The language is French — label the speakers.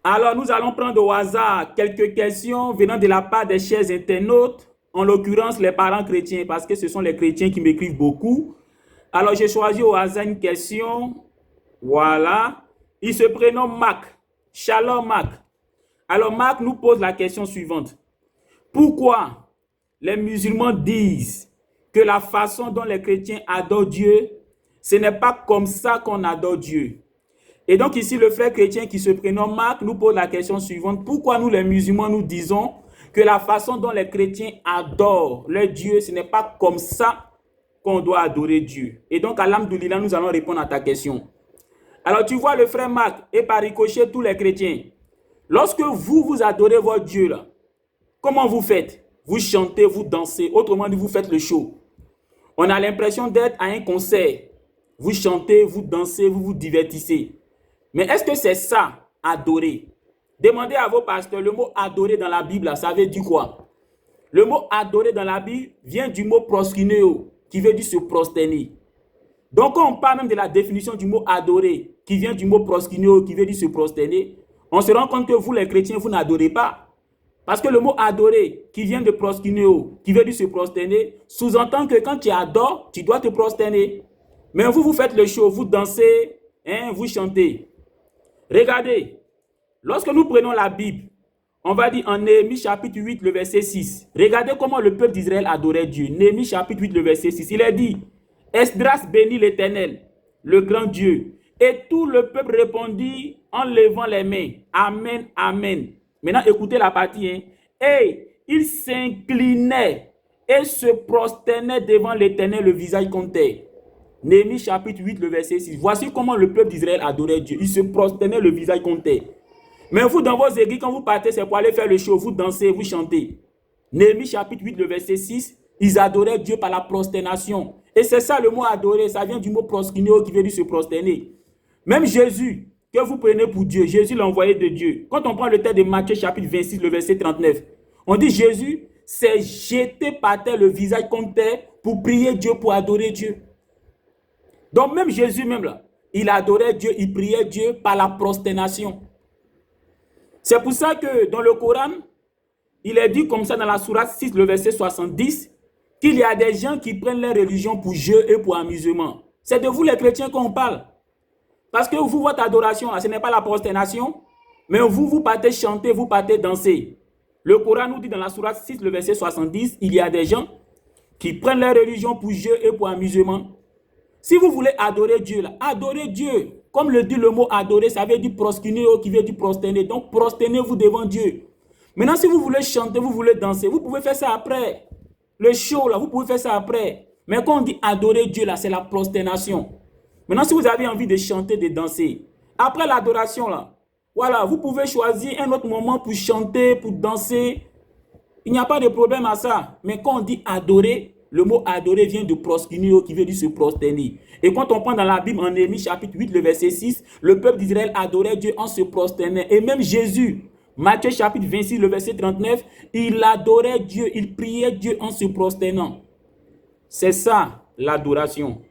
Speaker 1: Alors, nous allons prendre au hasard quelques questions venant de la part des chers internautes, en l'occurrence les parents chrétiens, parce que ce sont les chrétiens qui m'écrivent beaucoup. Alors, j'ai choisi au hasard une question. Voilà. Il se prénomme Marc. Shalom Marc. Alors, Marc nous pose la question suivante. Pourquoi les musulmans disent que la façon dont les chrétiens adorent Dieu, ce n'est pas comme ça qu'on adore Dieu? Et donc ici, le frère chrétien qui se prénomme Marc nous pose la question suivante. Pourquoi nous les musulmans nous disons que la façon dont les chrétiens adorent leur Dieu, ce n'est pas comme ça qu'on doit adorer Dieu? Et donc, alhamdoulilah, nous allons répondre à ta question. Alors tu vois le frère Marc et par ricochet tous les chrétiens. Lorsque vous adorez votre Dieu là, comment vous faites? Vous chantez, vous dansez, autrement dit vous faites le show. On a l'impression d'être à un concert. Vous chantez, vous dansez, vous vous divertissez. Mais est-ce que c'est ça, adorer? Demandez à vos pasteurs, le mot adorer dans la Bible, ça veut dire quoi? Le mot adorer dans la Bible vient du mot proskuneo, qui veut dire se prosterner. Donc, quand on parle même de la définition du mot adorer, qui vient du mot proskuneo, qui veut dire se prosterner, on se rend compte que vous, les chrétiens, vous n'adorez pas. Parce que le mot adorer, qui vient de proskuneo, qui veut dire se prosterner, sous-entend que quand tu adores, tu dois te prosterner. Mais vous, vous faites le show, vous dansez, hein, vous chantez. Regardez, lorsque nous prenons la Bible, on va dire en Néhémie chapitre 8, le verset 6. Regardez comment le peuple d'Israël adorait Dieu. Néhémie chapitre 8, le verset 6. Il est dit, Esdras bénit l'Éternel, le grand Dieu. Et tout le peuple répondit en levant les mains. Amen, amen. Maintenant, écoutez la partie. Hein. Et il s'inclinait et se prosternait devant l'Éternel, le visage contre terre. Néhémie chapitre 8, le verset 6. Voici comment le peuple d'Israël adorait Dieu. Il se prosternait le visage contre terre. Mais vous, dans vos églises, quand vous partez, c'est pour aller faire le show. Vous dansez, vous chantez. Néhémie chapitre 8, le verset 6. Ils adoraient Dieu par la prosternation. Et c'est ça le mot adorer. Ça vient du mot proskuneo qui veut dire se prosterner. Même Jésus, que vous prenez pour Dieu, Jésus l'envoyé de Dieu. Quand on prend le texte de Matthieu chapitre 26, le verset 39, on dit Jésus s'est jeté par terre le visage contre terre pour prier Dieu, pour adorer Dieu. Donc même Jésus même là, il adorait Dieu, il priait Dieu par la prosternation. C'est pour ça que dans le Coran, il est dit comme ça dans la sourate 6, le verset 70, qu'il y a des gens qui prennent leur religion pour jeu et pour amusement. C'est de vous les chrétiens qu'on parle. Parce que vous, votre adoration, ce n'est pas la prosternation, mais vous partez chanter, vous partez danser. Le Coran nous dit dans la sourate 6, le verset 70, il y a des gens qui prennent leur religion pour jeu et pour amusement. Si vous voulez adorer Dieu, là, adorez Dieu. Comme le dit le mot adorer, ça veut dire proskuneo, qui veut dire prosterner. Donc, prosternez-vous devant Dieu. Maintenant, si vous voulez chanter, vous voulez danser, vous pouvez faire ça après. Le show, là, vous pouvez faire ça après. Mais quand on dit adorer Dieu, là, c'est la prosternation. Maintenant, si vous avez envie de chanter, de danser, après l'adoration, là, voilà, vous pouvez choisir un autre moment pour chanter, pour danser. Il n'y a pas de problème à ça. Mais quand on dit adorer, le mot adorer vient de proskuneo, qui veut dire se prosterner. Et quand on prend dans la Bible, en Néhémie chapitre 8, le verset 6, le peuple d'Israël adorait Dieu en se prosternant. Et même Jésus, Matthieu chapitre 26, le verset 39, il adorait Dieu, il priait Dieu en se prosternant. C'est ça l'adoration.